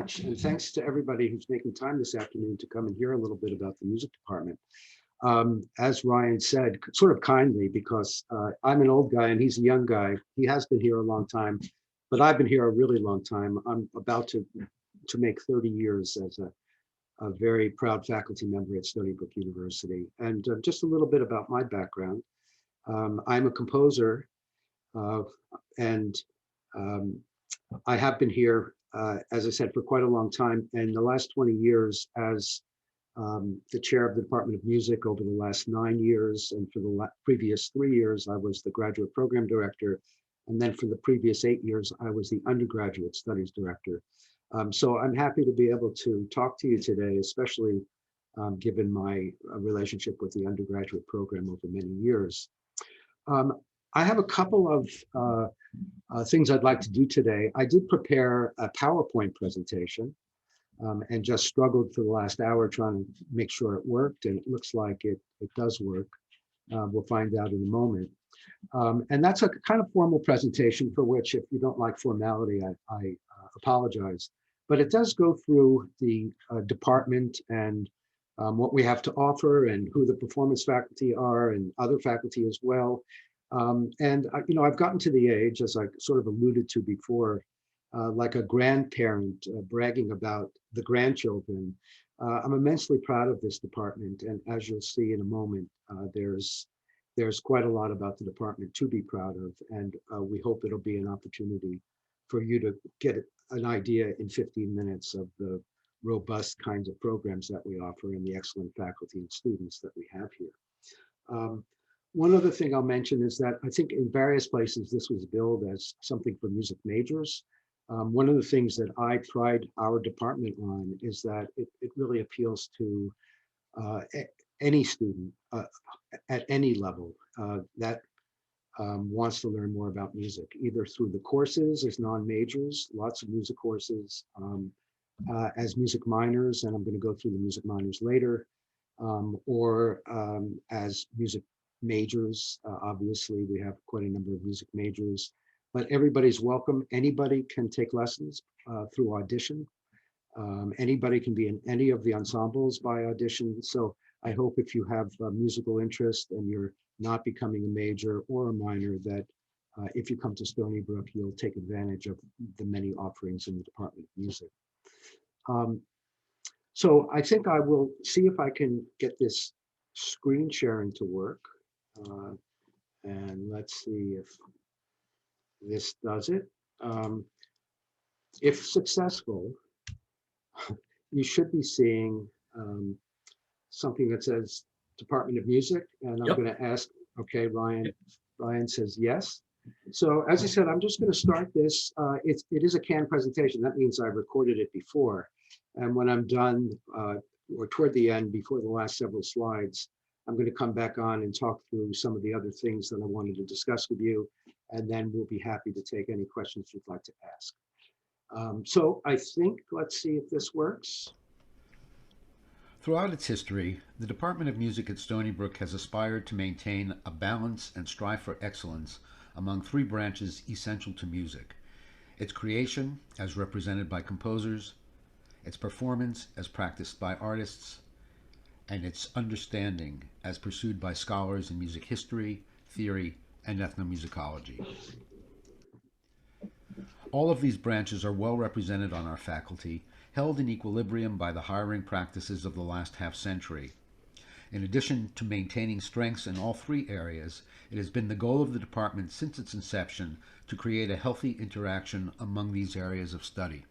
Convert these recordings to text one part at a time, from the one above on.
And thanks to everybody who's making time this afternoon to come and hear a little bit about the music department. As Ryan said, sort of kindly, because I'm an old guy and he's a young guy. He has been here a long time, but I've been here a really long time. I'm about to make 30 years as a very proud faculty member at Stony Brook University. And just a little bit about my background. I'm a composer, uh, and um, I have been here, as I said, for quite a long time. And the last 20 years as the chair of the Department of Music over the last 9 years. And for the previous 3 years, I was the graduate program director. And then for the previous 8 years, I was the undergraduate studies director. So I'm happy to be able to talk to you today, especially given my relationship with the undergraduate program over many years. Um, I have a couple of things I'd like to do today. I did prepare a PowerPoint presentation and just struggled for the last hour trying to make sure it worked, and it looks like it does work. We'll find out in a moment. And that's a kind of formal presentation for which, if you don't like formality, I apologize. But it does go through the department and what we have to offer and who the performance faculty are and other faculty as well. I've gotten to the age, as I sort of alluded to before, like a grandparent bragging about the grandchildren. I'm immensely proud of this department, and as you'll see in a moment, there's quite a lot about the department to be proud of, and we hope it'll be an opportunity for you to get an idea in 15 minutes of the robust kinds of programs that we offer and the excellent faculty and students that we have here. Um, One other thing I'll mention is that I think in various places this was billed as something for music majors. One of the things that I pride our department on is that it really appeals to any student at any level that wants to learn more about music, either through the courses as non-majors, lots of music courses, as music minors, and I'm going to go through the music minors later, or as music majors. Obviously, we have quite a number of music majors, but everybody's welcome. Anybody can take lessons through audition. Anybody can be in any of the ensembles by audition. So I hope if you have a musical interest and you're not becoming a major or a minor, that if you come to Stony Brook, you'll take advantage of the many offerings in the Department of Music. Um, so I think I will see if I can get this screen sharing to work. Uh, and let's see if this does it. Um, if successful, you should be seeing something that says Department of Music, and I'm Yep. going to ask, okay, Ryan says yes. So as I said, I'm just going to start this. It is a canned presentation. That means I've recorded it before. And when I'm done, or toward the end, before the last several slides, I'm going to come back on and talk through some of the other things that I wanted to discuss with you. And then we'll be happy to take any questions you'd like to ask. So I think, let's see if this works. Throughout its history, the Department of Music at Stony Brook has aspired to maintain a balance and strive for excellence among three branches essential to music: its creation, as represented by composers, its performance, as practiced by artists, and its understanding, as pursued by scholars in music history, theory, and ethnomusicology. All of these branches are well represented on our faculty, held in equilibrium by the hiring practices of the last half century. In addition to maintaining strengths in all three areas, it has been the goal of the department since its inception to create a healthy interaction among these areas of study.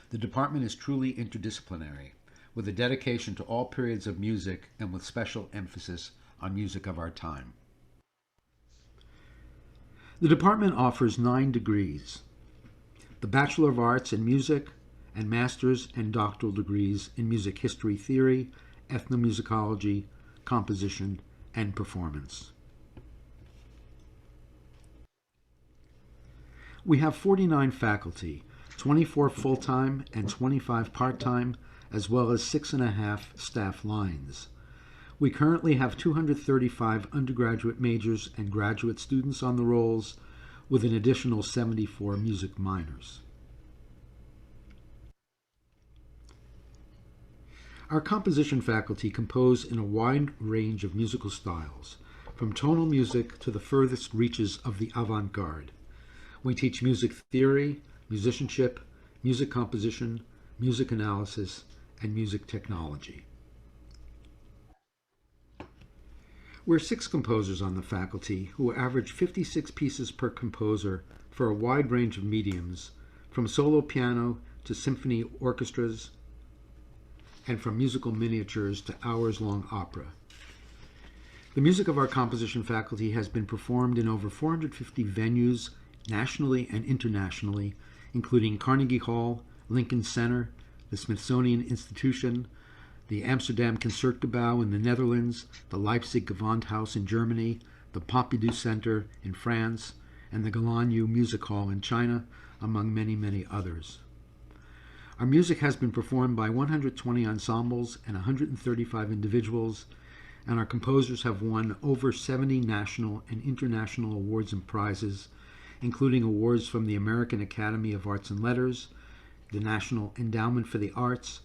The department is truly interdisciplinary, with a dedication to all periods of music and with special emphasis on music of our time. The department offers 9 degrees: the Bachelor of Arts in Music, and master's and doctoral degrees in music history theory, ethnomusicology, composition, and performance. We have 49 faculty, 24 full-time and 25 part-time, as well as 6.5 staff lines. We currently have 235 undergraduate majors and graduate students on the rolls, with an additional 74 music minors. Our composition faculty compose in a wide range of musical styles, from tonal music to the furthest reaches of the avant-garde. We teach music theory, musicianship, music composition, music analysis, and music technology. We're 6 composers on the faculty who average 56 pieces per composer for a wide range of mediums, from solo piano to symphony orchestras, and from musical miniatures to hours-long opera. The music of our composition faculty has been performed in over 450 venues nationally and internationally, including Carnegie Hall, Lincoln Center, the Smithsonian Institution, the Amsterdam Concertgebouw in the Netherlands, the Leipzig Gewandhaus in Germany, the Pompidou Center in France, and the Galanyu Music Hall in China, among many, many others. Our music has been performed by 120 ensembles and 135 individuals, and our composers have won over 70 national and international awards and prizes, including awards from the American Academy of Arts and Letters, the National Endowment for the Arts,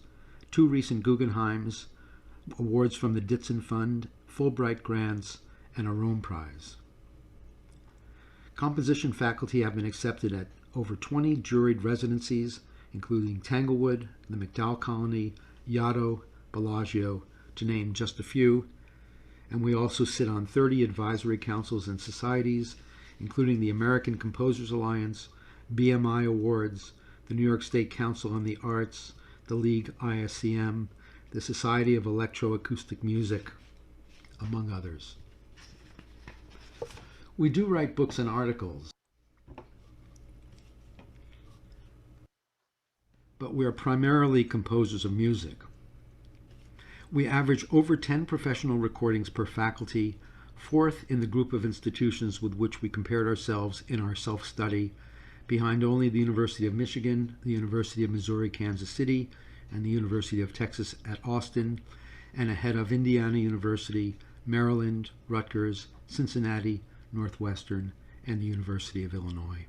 2 recent Guggenheims, awards from the Ditson Fund, Fulbright grants, and a Rome Prize. Composition faculty have been accepted at over 20 juried residencies, including Tanglewood, the MacDowell Colony, Yaddo, Bellagio, to name just a few, and we also sit on 30 advisory councils and societies, including the American Composers Alliance, BMI Awards, the New York State Council on the Arts, the League ISCM, the Society of Electroacoustic Music, among others. We do write books and articles, but we are primarily composers of music. We average over 10 professional recordings per faculty, 4th in the group of institutions with which we compared ourselves in our self-study, behind only the University of Michigan, the University of Missouri, Kansas City, and the University of Texas at Austin, and ahead of Indiana University, Maryland, Rutgers, Cincinnati, Northwestern, and the University of Illinois.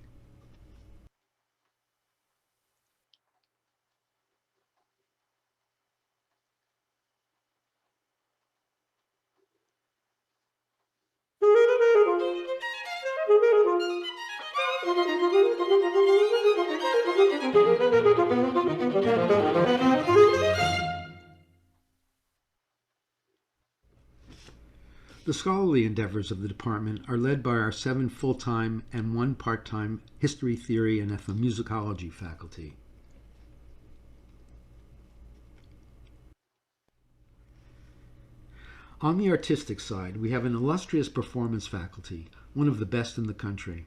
The scholarly endeavors of the department are led by our 7 full-time and 1 part-time history, theory, and ethnomusicology faculty. On the artistic side, we have an illustrious performance faculty, one of the best in the country.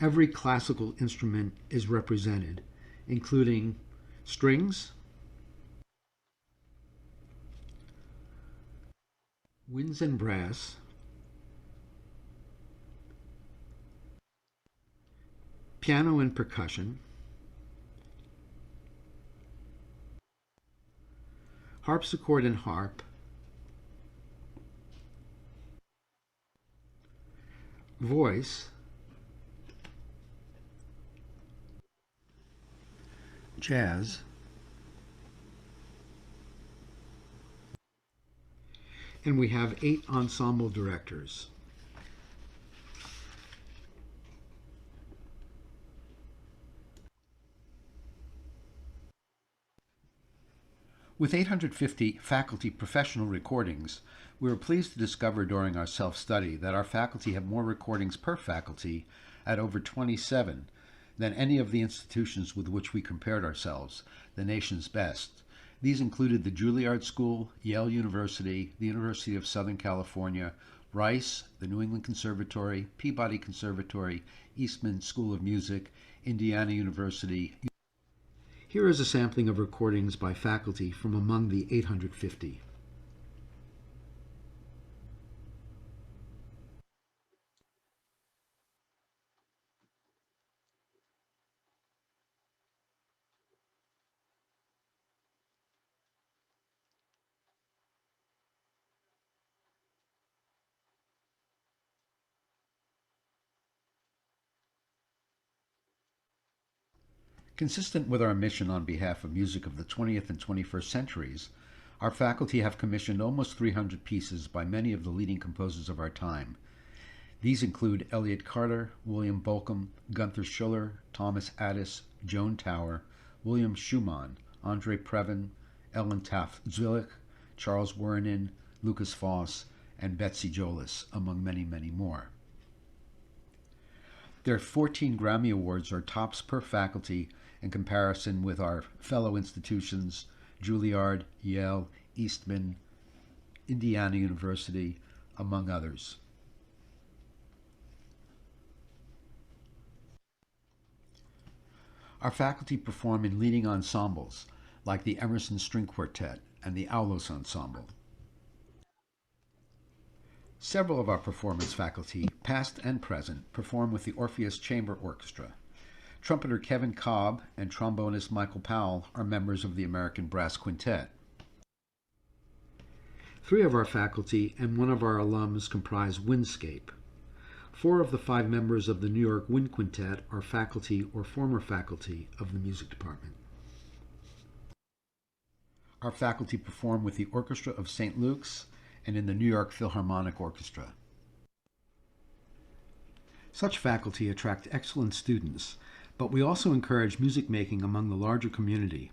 Every classical instrument is represented, including strings, winds and brass, piano and percussion, harpsichord and harp, voice, jazz, and we have 8 ensemble directors. With 850 faculty professional recordings, we were pleased to discover during our self-study that our faculty have more recordings per faculty at over 27 than any of the institutions with which we compared ourselves, the nation's best. These included the Juilliard School, Yale University, the University of Southern California, Rice, the New England Conservatory, Peabody Conservatory, Eastman School of Music, Indiana University. Here is a sampling of recordings by faculty from among the 850. Consistent with our mission on behalf of music of the 20th and 21st centuries, Our faculty have commissioned almost 300 pieces by many of the leading composers of our time. These include Elliott Carter, William Bolcom, Gunther Schuller, Thomas Addis, Joan Tower, William Schumann, Andre Previn, Ellen Taft-Zwillich, Charles Wernin, Lucas Foss, and Betsy Jolis, among many, many more. Their 14 Grammy Awards are tops per faculty in comparison with our fellow institutions, Juilliard, Yale, Eastman, Indiana University, among others. Our faculty perform in leading ensembles like the Emerson String Quartet and the Aulos Ensemble. Several of our performance faculty, past and present, perform with the Orpheus Chamber Orchestra. Trumpeter Kevin Cobb and trombonist Michael Powell are members of the American Brass Quintet. 3 of our faculty and 1 of our alums comprise Windscape. 4 of the 5 members of the New York Wind Quintet are faculty or former faculty of the music department. Our faculty perform with the Orchestra of St. Luke's and in the New York Philharmonic Orchestra. Such faculty attract excellent students, but we also encourage music making among the larger community.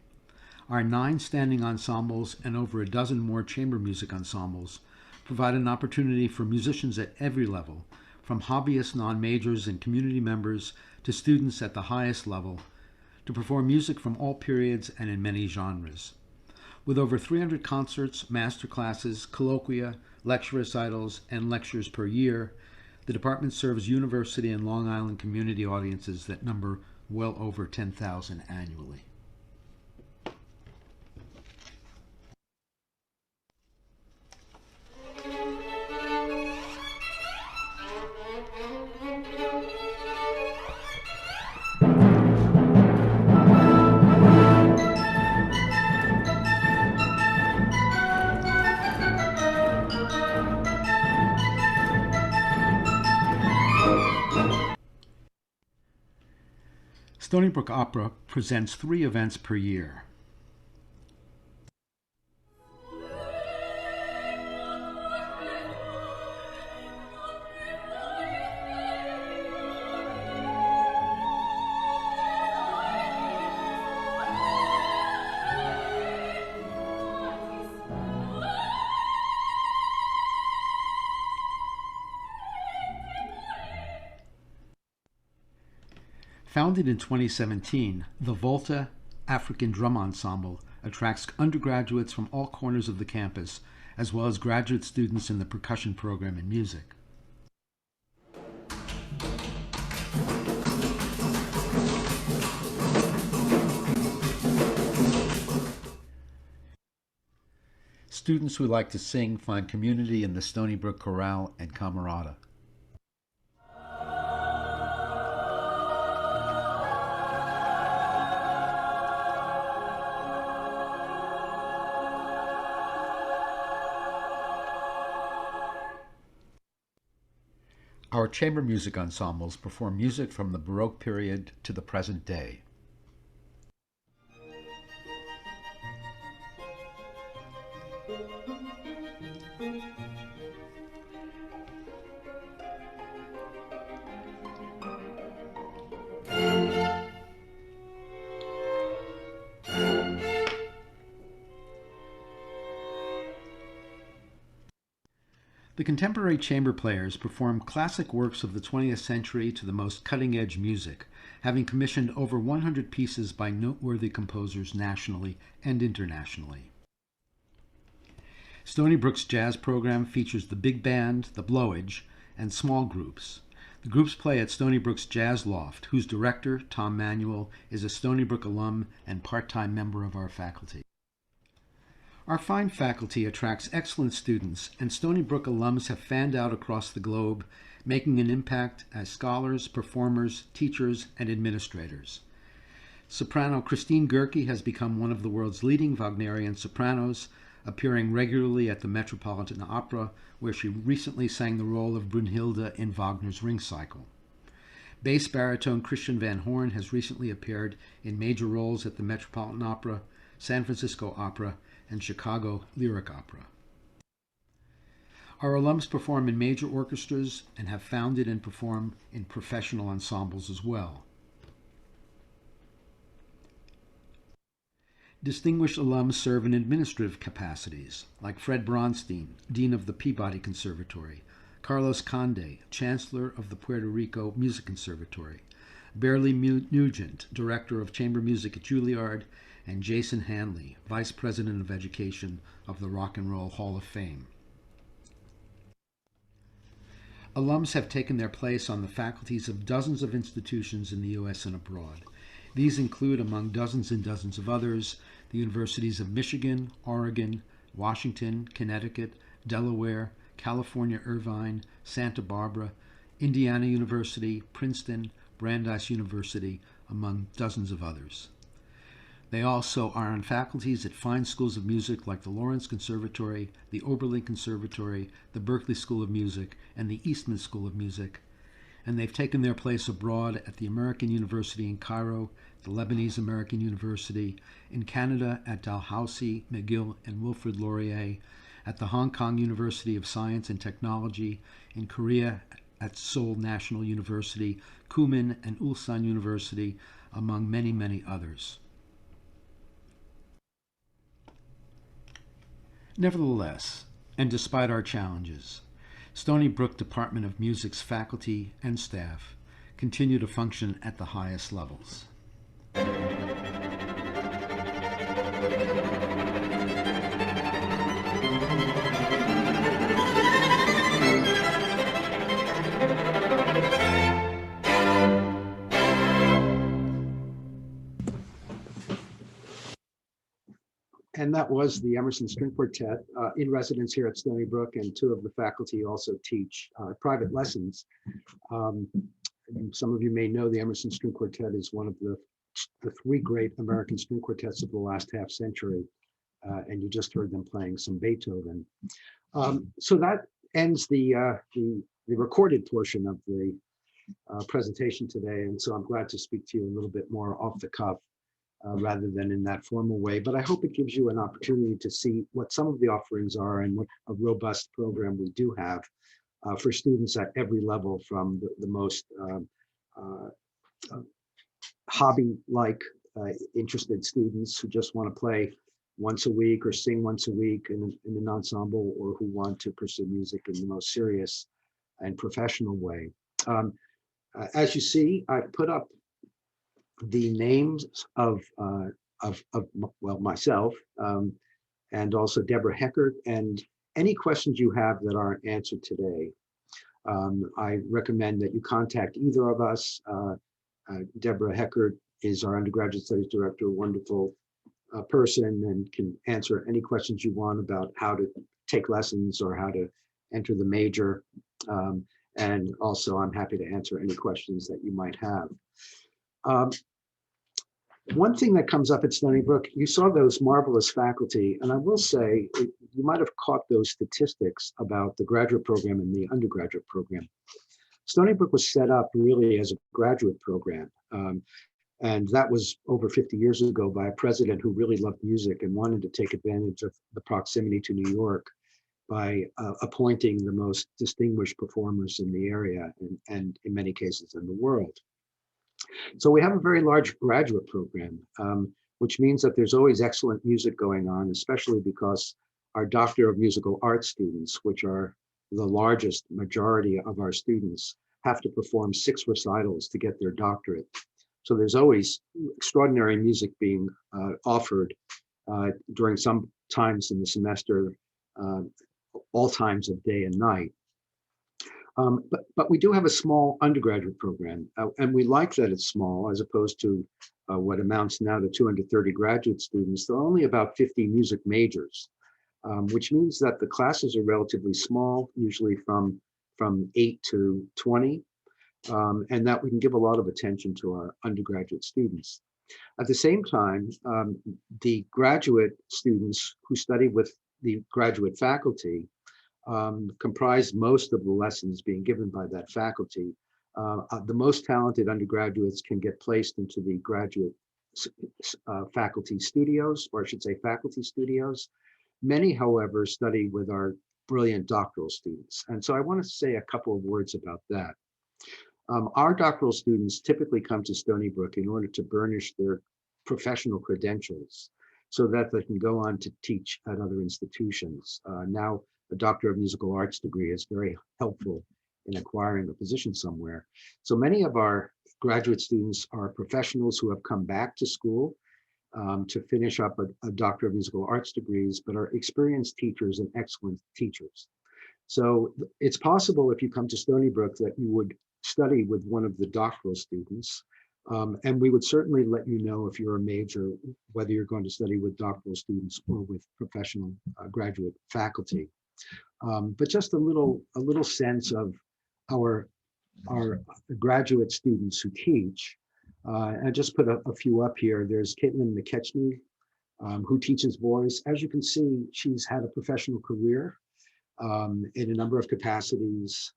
Our 9 standing ensembles and over a dozen more chamber music ensembles provide an opportunity for musicians at every level, from hobbyist non-majors and community members to students at the highest level, to perform music from all periods and in many genres. With over 300 concerts, master classes, colloquia, lecture recitals, and lectures per year, the department serves university and Long Island community audiences that number well over 10,000 annually. Stony Brook Opera presents 3 events per year. Founded in 2017, the Volta African Drum Ensemble attracts undergraduates from all corners of the campus, as well as graduate students in the percussion program in music. Students who like to sing find community in the Stony Brook Chorale and Camerata. Our chamber music ensembles perform music from the Baroque period to the present day. The contemporary chamber players perform classic works of the 20th century to the most cutting-edge music, having commissioned over 100 pieces by noteworthy composers nationally and internationally. Stony Brook's jazz program features the big band, the blowage, and small groups. The groups play at Stony Brook's Jazz Loft, whose director, Tom Manuel, is a Stony Brook alum and part-time member of our faculty. Our fine faculty attracts excellent students, and Stony Brook alums have fanned out across the globe, making an impact as scholars, performers, teachers, and administrators. Soprano Christine Gerke has become one of the world's leading Wagnerian sopranos, appearing regularly at the Metropolitan Opera, where she recently sang the role of Brunhilde in Wagner's Ring Cycle. Bass baritone Christian Van Horn has recently appeared in major roles at the Metropolitan Opera, San Francisco Opera, and Chicago Lyric Opera. Our alums perform in major orchestras and have founded and performed in professional ensembles as well. Distinguished alums serve in administrative capacities, like Fred Bronstein, Dean of the Peabody Conservatory, Carlos Conde, Chancellor of the Puerto Rico Music Conservatory, Bearley Nugent, Director of Chamber Music at Juilliard, and Jason Hanley, Vice President of Education of the Rock and Roll Hall of Fame. Alums have taken their place on the faculties of dozens of institutions in the U.S. and abroad. These include, among dozens and dozens of others, the universities of Michigan, Oregon, Washington, Connecticut, Delaware, California Irvine, Santa Barbara, Indiana University, Princeton, Brandeis University, among dozens of others. They also are on faculties at fine schools of music like the Lawrence Conservatory, the Oberlin Conservatory, the Berklee School of Music, and the Eastman School of Music. And they've taken their place abroad at the American University in Cairo, the Lebanese American University, in Canada at Dalhousie, McGill, and Wilfrid Laurier, at the Hong Kong University of Science and Technology, in Korea at Seoul National University, Kumin and Ulsan University, among many, many others. Nevertheless, and despite our challenges, Stony Brook Department of Music's faculty and staff continue to function at the highest levels. And that was the Emerson String Quartet in residence here at Stony Brook, and two of the faculty also teach private lessons. Some of you may know the Emerson String Quartet is one of the three great American string quartets of the last half century, and you just heard them playing some Beethoven. So that ends the recorded portion of the presentation today, and so I'm glad to speak to you a little bit more off the cuff. Rather than in that formal way. But I hope it gives you an opportunity to see what some of the offerings are and what a robust program we do have for students at every level, from the most hobby-like interested students who just want to play once a week or sing once a week in an ensemble, or who want to pursue music in the most serious and professional way. As you see, I've put up the names of myself and also Deborah Heckert, and any questions you have that aren't answered today. I recommend that you contact either of us. Deborah Heckert is our undergraduate studies director, a wonderful person, and can answer any questions you want about how to take lessons or how to enter the major. And also, I'm happy to answer any questions that you might have. One thing that comes up at Stony Brook, you saw those marvelous faculty, and I will say, you might have caught those statistics about the graduate program and the undergraduate program. Stony Brook was set up really as a graduate program, and that was over 50 years ago by a president who really loved music and wanted to take advantage of the proximity to New York by appointing the most distinguished performers in the area and in many cases in the world. So we have a very large graduate program, which means that there's always excellent music going on, especially because our Doctor of Musical Arts students, which are the largest majority of our students, have to perform 6 recitals to get their doctorate. So there's always extraordinary music being offered during some times in the semester, all times of day and night. But we do have a small undergraduate program, and we like that it's small as opposed to what amounts now to 230 graduate students. There are only about 50 music majors, which means that the classes are relatively small, usually from 8 to 20, and that we can give a lot of attention to our undergraduate students. At the same time, the graduate students who study with the graduate faculty comprise most of the lessons being given by that faculty. The most talented undergraduates can get placed into the graduate faculty studios, or I should say faculty studios. Many, however, study with our brilliant doctoral students. And so I want to say a couple of words about that. Our doctoral students typically come to Stony Brook in order to burnish their professional credentials so that they can go on to teach at other institutions. Now, a Doctor of Musical Arts degree is very helpful in acquiring a position somewhere. So many of our graduate students are professionals who have come back to school to finish up a Doctor of Musical Arts degrees, but are experienced teachers and excellent teachers. So it's possible if you come to Stony Brook that you would study with one of the doctoral students. And we would certainly let you know if you're a major, whether you're going to study with doctoral students or with professional graduate faculty. But just a little sense of our graduate students who teach. And I just put a few up here. There's Caitlin McKechnie, who teaches voice. As you can see, she's had a professional career in a number of capacities,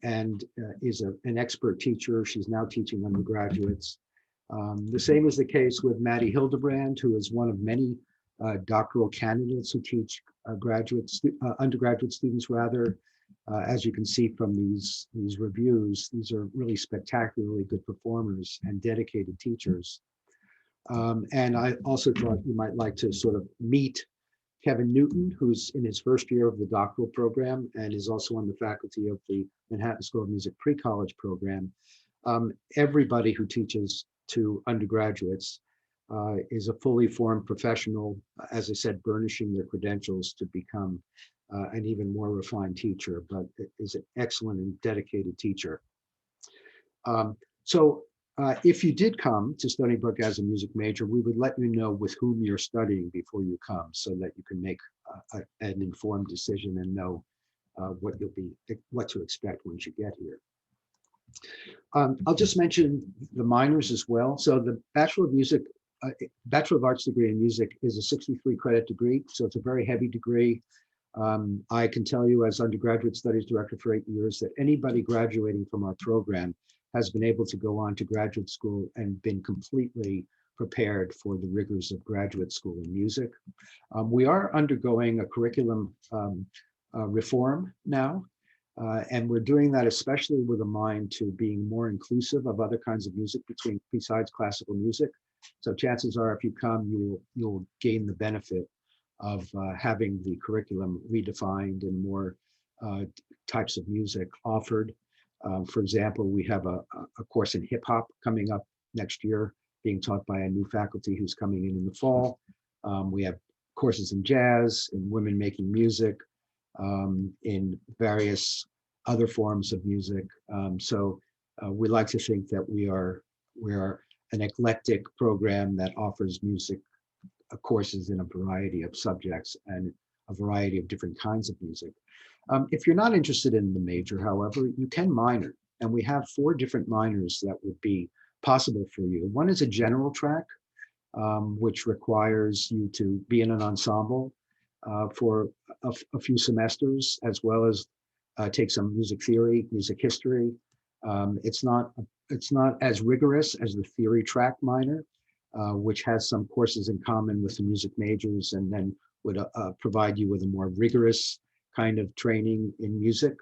and is an expert teacher. She's now teaching undergraduates. The same is the case with Maddie Hildebrand, who is one of many doctoral candidates who teach undergraduate students rather. As you can see from these reviews, these are really spectacularly good performers and dedicated teachers. And I also thought you might like to sort of meet Kevin Newton, who's in his first year of the doctoral program and is also on the faculty of the Manhattan School of Music pre-college program. Everybody who teaches to undergraduates is a fully formed professional, as I said, burnishing their credentials to become an even more refined teacher, but is an excellent and dedicated teacher. So if you did come to Stony Brook as a music major, we would let you know with whom you're studying before you come so that you can make an informed decision and know what to expect once you get here. I'll just mention the minors as well. So the Bachelor of Arts degree in music is a 63 credit degree. So it's a very heavy degree. I can tell you as undergraduate studies director for 8 years that anybody graduating from our program has been able to go on to graduate school and been completely prepared for the rigors of graduate school in music. We are undergoing a curriculum reform now, and we're doing that especially with a mind to being more inclusive of other kinds of music besides classical music. So chances are if you come, you'll gain the benefit of having the curriculum redefined and more types of music offered. For example, we have a course in hip hop coming up next year, being taught by a new faculty who's coming in the fall. We have courses in jazz, in women making music, in various other forms of music. So we like to think that we are an eclectic program that offers music courses in a variety of subjects and a variety of different kinds of music. If you're not interested in the major, however, you can minor. And we have 4 different minors that would be possible for you. One is a general track, which requires you to be in an ensemble for a few semesters, as well as take some music theory, music history. It's not as rigorous as the theory track minor, which has some courses in common with the music majors and then would provide you with a more rigorous kind of training in music.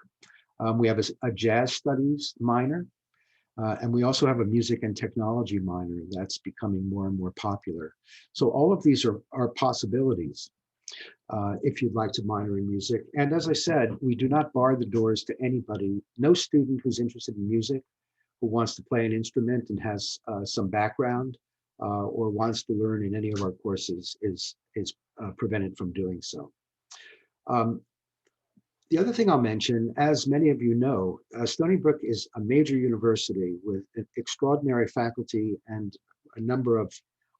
We have a jazz studies minor, and we also have a music and technology minor that's becoming more and more popular. So all of these are possibilities if you'd like to minor in music. And as I said, we do not bar the doors to anybody. No student who's interested in music, who wants to play an instrument and has some background or wants to learn in any of our courses is prevented from doing so. The other thing I'll mention, as many of you know, Stony Brook is a major university with an extraordinary faculty and a number of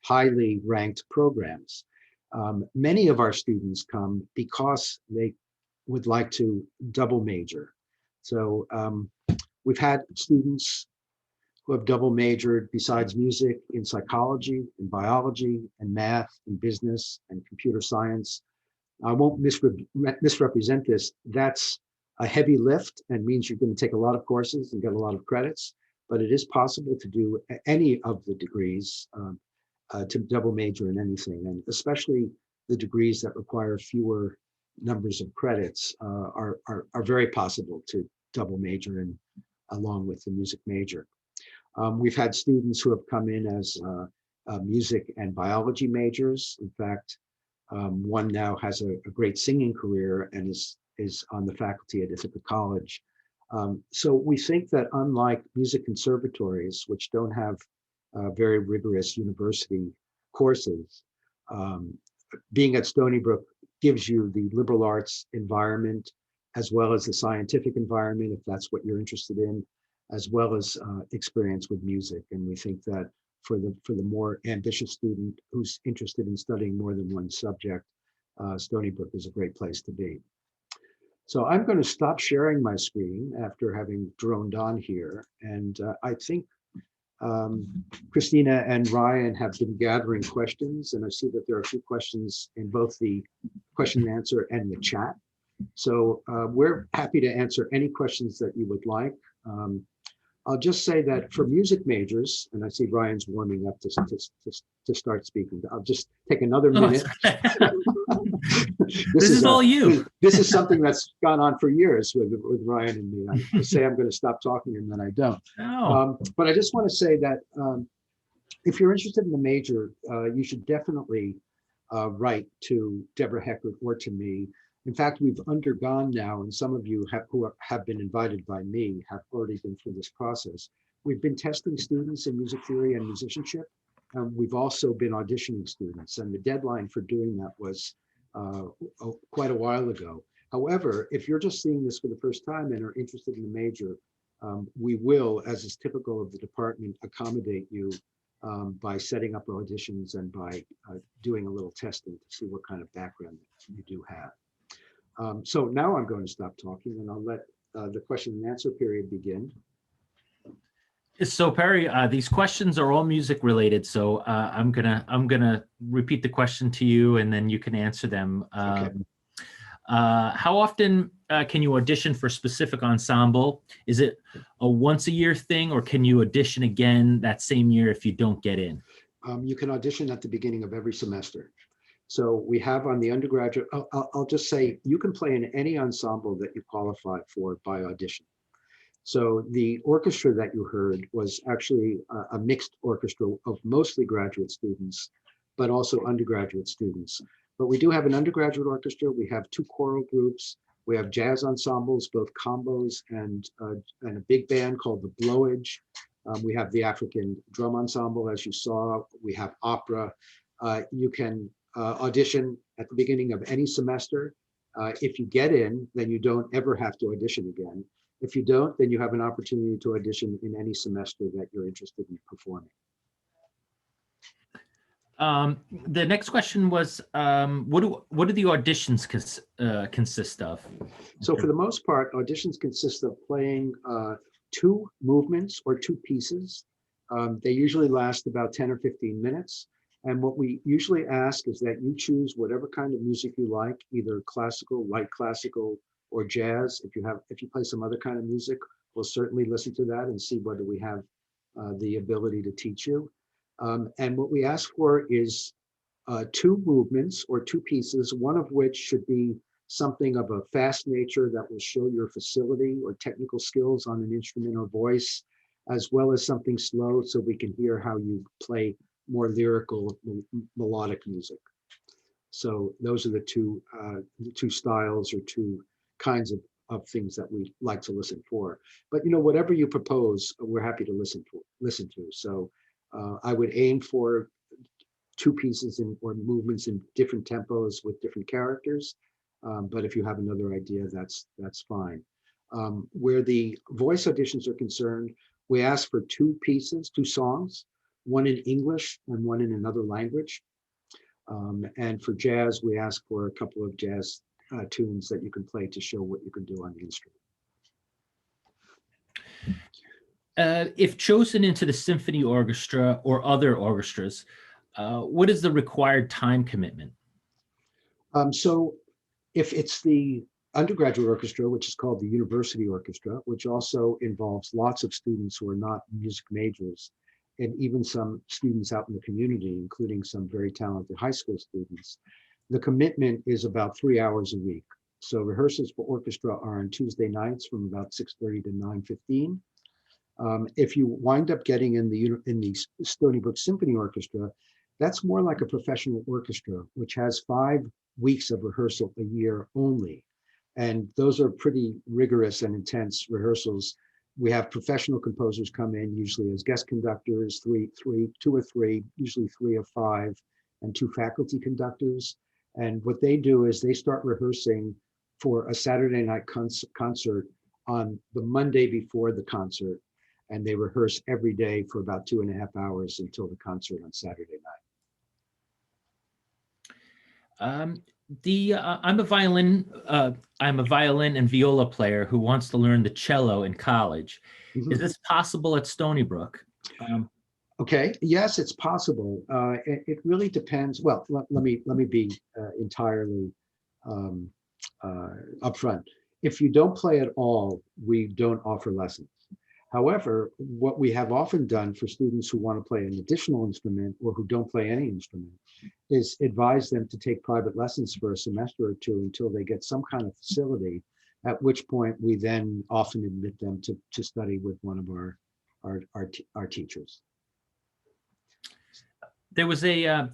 highly ranked programs. Many of our students come because they would like to double major. So we've had students who have double majored besides music in psychology, in biology, and math, and business, and computer science. I won't misrepresent this. That's a heavy lift and means you're going to take a lot of courses and get a lot of credits, but it is possible to do any of the degrees to double major in anything, and especially the degrees that require fewer numbers of credits are very possible to double major in along with the music major. We've had students who have come in as music and biology majors. In fact, one now has a great singing career and is on the faculty at Ithaca College. So we think that unlike music conservatories, which don't have very rigorous university courses, being at Stony Brook gives you the liberal arts environment as well as the scientific environment, if that's what you're interested in, as well as experience with music. And we think that for the more ambitious student who's interested in studying more than one subject, Stony Brook is a great place to be. So I'm going to stop sharing my screen after having droned on here. And I think Christina and Ryan have been gathering questions, and I see that there are a few questions in both the question and answer and the chat. So we're happy to answer any questions that you would like. I'll just say that for music majors, and I see Ryan's warming up to start speaking. I'll just take another minute. This is all you. This is something that's gone on for years with Ryan and me. I say I'm going to stop talking and then I don't. Oh. But I just want to say that if you're interested in the major, you should definitely write to Deborah Heckert or to me. In fact, we've undergone now, and some of you who have been invited by me have already been through this process. We've been testing students in music theory and musicianship. We've also been auditioning students, and the deadline for doing that was quite a while ago. However, if you're just seeing this for the first time and are interested in the major, we will, as is typical of the department, accommodate you by setting up auditions and by doing a little testing to see what kind of background you do have. So now I'm going to stop talking and I'll let the question and answer period begin. So Perry, these questions are all music related. So I'm gonna repeat the question to you, and then you can answer them. Okay. How often can you audition for a specific ensemble? Is it a once a year thing, or can you audition again that same year if you don't get in? You can audition at the beginning of every semester. So we have on the undergraduate, I'll just say you can play in any ensemble that you qualify for by audition. So the orchestra that you heard was actually a mixed orchestra of mostly graduate students, but also undergraduate students. But we do have an undergraduate orchestra. We have 2 choral groups. We have jazz ensembles, both combos and a big band called the Blowage. We have the African drum ensemble, as you saw. We have opera. You can audition at the beginning of any semester. If you get in, then you don't ever have to audition again. If you don't, then you have an opportunity to audition in any semester that you're interested in performing. The next question was, what do the auditions consist of? So for the most part, auditions consist of playing 2 movements or 2 pieces. They usually last about 10 or 15 minutes. And what we usually ask is that you choose whatever kind of music you like, either classical, light classical, or jazz. If you play some other kind of music, we'll certainly listen to that and see whether we have the ability to teach you. And what we ask for is 2 movements or 2 pieces, one of which should be something of a fast nature that will show your facility or technical skills on an instrument or voice, as well as something slow so we can hear how you play more lyrical melodic music. So those are the two styles or 2 kinds of things that we like to listen for. But whatever you propose, we're happy to listen to. So I would aim for 2 pieces or movements in different tempos with different characters. But if you have another idea, that's fine. Where the voice auditions are concerned, we ask for 2 pieces, 2 songs, one in English and one in another language. And for jazz, we ask for a couple of jazz tunes that you can play to show what you can do on the instrument. If chosen into the symphony orchestra or other orchestras, what is the required time commitment? So if it's the undergraduate orchestra, which is called the university orchestra, which also involves lots of students who are not music majors, and even some students out in the community, including some very talented high school students. The commitment is about 3 hours a week. So rehearsals for orchestra are on Tuesday nights from about 6:30 to 9:15. If you wind up getting in the Stony Brook Symphony Orchestra, that's more like a professional orchestra, which has 5 weeks of rehearsal a year only. And those are pretty rigorous and intense rehearsals. We have professional composers come in, usually as guest conductors, two or three, usually 3 or 5, and 2 faculty conductors. And what they do is they start rehearsing for a Saturday night concert on the Monday before the concert. And they rehearse every day for about 2.5 hours until the concert on Saturday night. I'm a violin and viola player who wants to learn the cello in college. Mhm. Is this possible at Stony Brook? Okay, yes, it's possible. It really depends. Well, let me be entirely upfront. If you don't play at all, we don't offer lessons. However, what we have often done for students who want to play an additional instrument or who don't play any instrument is advise them to take private lessons for a semester or two until they get some kind of facility, at which point we then often admit them to study with one of our teachers. There was a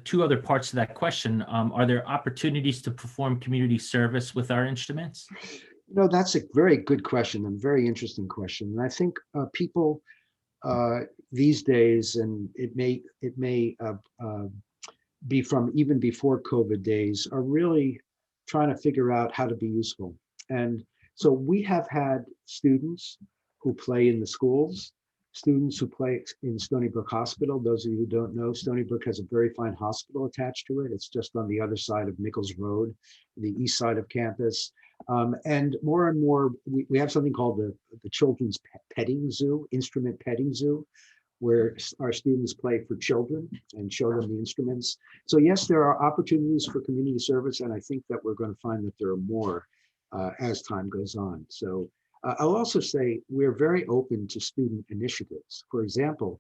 2 other parts to that question. Are there opportunities to perform community service with our instruments? No, that's a very good question and very interesting question. And I think people these days, and it may be from even before COVID days, are really trying to figure out how to be useful. And so we have had students who play in the schools, students who play in Stony Brook Hospital. Those of you who don't know, Stony Brook has a very fine hospital attached to it. It's just on the other side of Nichols Road, the east side of campus. And more, we have something called the Children's Petting Zoo, Instrument Petting Zoo, where our students play for children and show them the instruments. So yes, there are opportunities for community service, and I think that we're going to find that there are more as time goes on. So I'll also say we're very open to student initiatives. For example,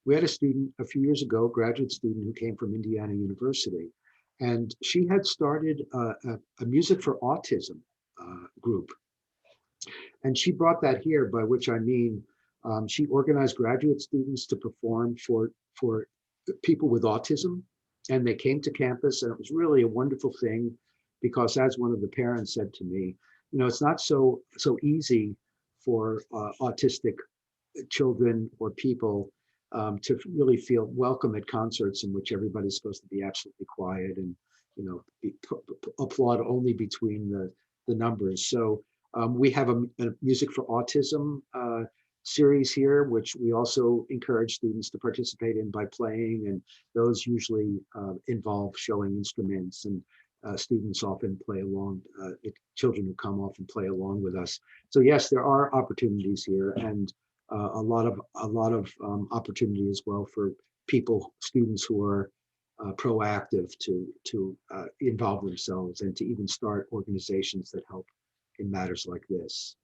we had a student a few years ago, graduate student who came from Indiana University, and she had started a music for autism group. And she brought that here, by which I mean she organized graduate students to perform for people with autism, and they came to campus, and it was really a wonderful thing because, as one of the parents said to me, it's not so easy for autistic children or people to really feel welcome at concerts in which everybody's supposed to be absolutely quiet and applaud only between the numbers. So we have a music for autism series here, which we also encourage students to participate in by playing, and those usually involve showing instruments, and students often play along. Children who come often play along with us. So yes, there are opportunities here, and a lot of opportunity as well for students who are proactive to involve themselves and to even start organizations that help in matters like this.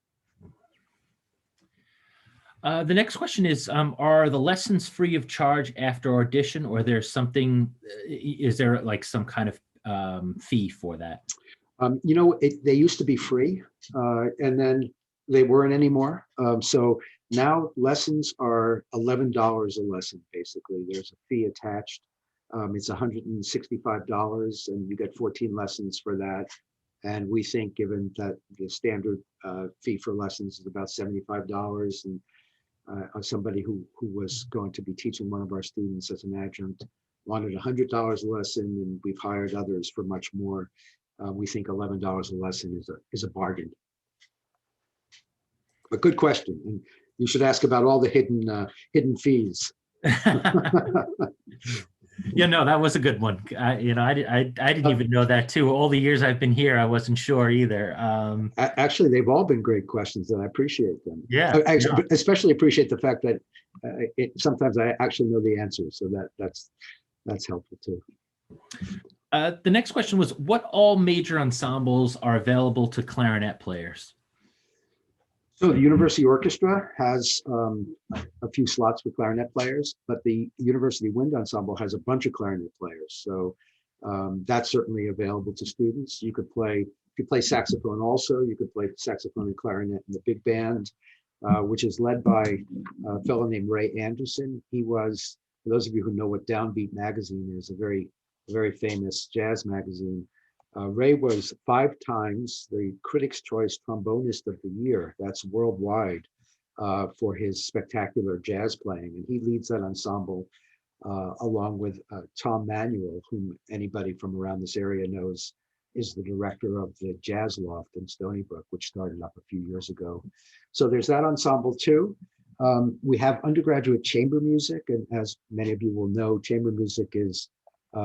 The next question is, are the lessons free of charge after audition, or is there like some kind of fee for that? They used to be free, and then they weren't anymore. So now lessons are $11 a lesson, basically. There's a fee attached. It's $165, and you get 14 lessons for that. And we think, given that the standard fee for lessons is about $75, and somebody who was going to be teaching one of our students as an adjunct wanted $100 a lesson, and we've hired others for much more. We think $11 a lesson is a bargain. A good question, and you should ask about all the hidden fees. That was a good one. I didn't even know that too. All the years I've been here, I wasn't sure either. Actually, they've all been great questions, and I appreciate them. Yeah, I especially appreciate the fact that sometimes I actually know the answer, so that's helpful too. The next question was, what all major ensembles are available to clarinet players? So the university orchestra has a few slots for clarinet players, but the university wind ensemble has a bunch of clarinet players. So that's certainly available to students. You could play saxophone also. You could play saxophone and clarinet in the big band, which is led by a fellow named Ray Anderson. He was, for those of you who know what Downbeat magazine is, a very famous jazz magazine. Ray was 5 times the Critics' Choice Trombonist of the Year. That's worldwide for his spectacular jazz playing. And he leads that ensemble along with Tom Manuel, whom anybody from around this area knows is the director of the Jazz Loft in Stony Brook, which started up a few years ago. So there's that ensemble too. We have undergraduate chamber music. And as many of you will know, chamber music is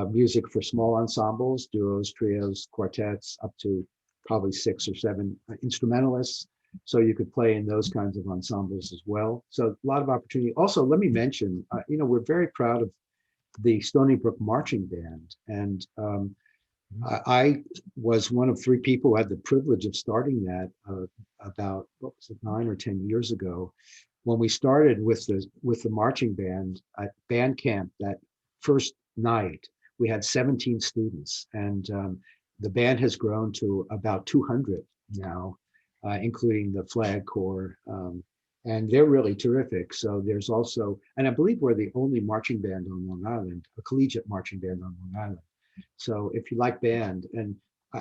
music for small ensembles, duos, trios, quartets, up to probably 6 or 7 instrumentalists. So you could play in those kinds of ensembles as well. So a lot of opportunity. Also, let me mention, we're very proud of the Stony Brook Marching Band. And I was one of 3 people who had the privilege of starting that about, what was it, 9 or 10 years ago. When we started with the marching band at band camp that first night, we had 17 students, and the band has grown to about 200 now, including the flag corps, and they're really terrific. So there's also, and I believe we're the only marching band on Long Island, a collegiate marching band on Long Island. So if you like band, and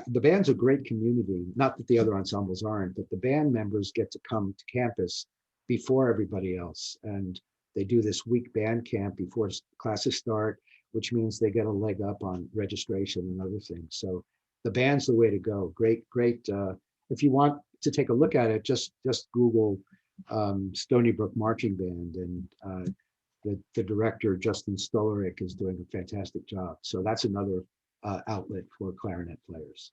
the band's a great community, not that the other ensembles aren't, but the band members get to come to campus before everybody else, and they do this week band camp before classes start, which means they get a leg up on registration and other things. So the band's the way to go. Great. If you want to take a look at it, just Google Stony Brook Marching Band, and the director, Justin Stolarick, is doing a fantastic job. So that's another outlet for clarinet players.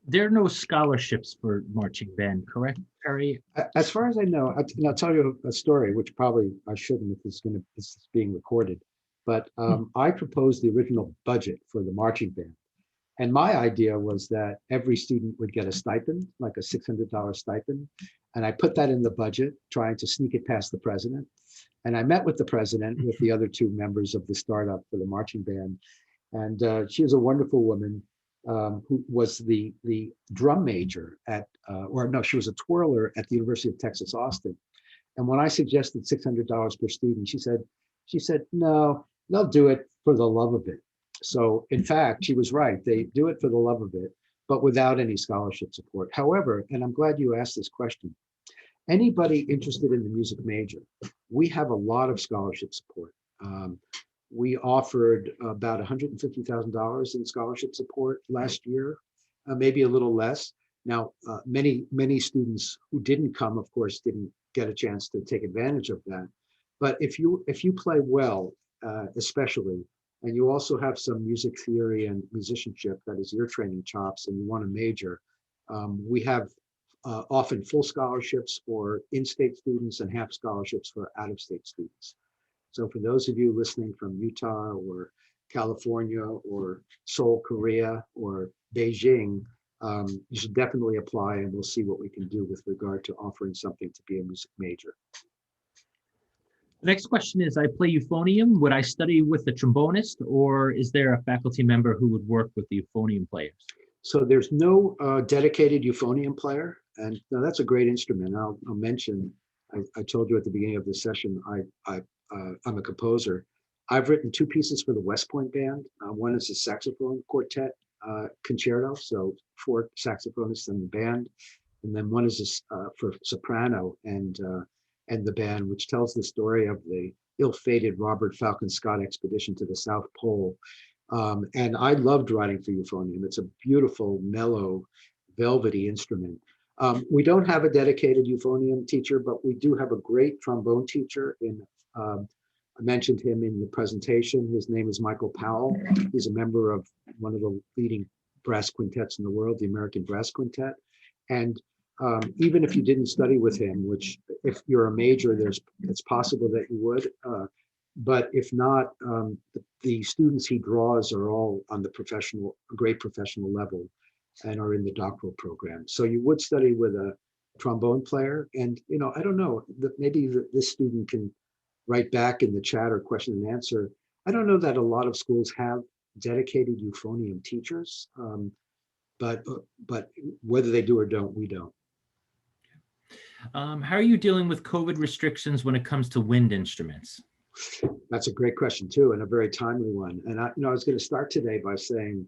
There are no scholarships for marching band, correct, Perry? As far as I know, and I'll tell you a story, which probably I shouldn't if this is being recorded. But I proposed the original budget for the marching band. And my idea was that every student would get a stipend, like a $600 stipend. And I put that in the budget, trying to sneak it past the president. And I met with the president with the other 2 members of the startup for the marching band. And she was a wonderful woman who was the drum major at, she was a twirler at the University of Texas, Austin. And when I suggested $600 per student, she said, no, they'll do it for the love of it. So in fact, she was right. They do it for the love of it, but without any scholarship support. However, and I'm glad you asked this question, anybody interested in the music major, we have a lot of scholarship support. We offered about $150,000 in scholarship support last year, maybe a little less. Now, many students who didn't come, of course, didn't get a chance to take advantage of that. But if you play well, especially, and you also have some music theory and musicianship, that is your training chops, and you want to major, we have often full scholarships for in-state students and half scholarships for out-of-state students. So for those of you listening from Utah or California or Seoul, Korea, or Beijing, you should definitely apply, and we'll see what we can do with regard to offering something to be a music major. The next question is, I play euphonium. Would I study with a trombonist, or is there a faculty member who would work with the euphonium players? So there's no dedicated euphonium player, and that's a great instrument. I'll mention, I told you at the beginning of this session, I'm a composer. I've written 2 pieces for the West Point Band. One is a saxophone quartet concerto, so 4 saxophonists in the band, and then one is for soprano and the band, which tells the story of the ill-fated Robert Falcon Scott expedition to the South Pole. And I loved writing for euphonium. It's a beautiful, mellow, velvety instrument. We don't have a dedicated euphonium teacher, but we do have a great trombone teacher. I mentioned him in the presentation. His name is Michael Powell. He's a member of one of the leading brass quintets in the world, the American Brass Quintet. And even if you didn't study with him, which if you're a major, it's possible that you would. But if not, the students he draws are all on the great professional level and are in the doctoral program. So you would study with a trombone player. And, I don't know, maybe this student can write back in the chat or question and answer. I don't know that a lot of schools have dedicated euphonium teachers, but whether they do or don't, we don't. How are you dealing with COVID restrictions when it comes to wind instruments? That's a great question too, and a very timely one. And I was going to start today by saying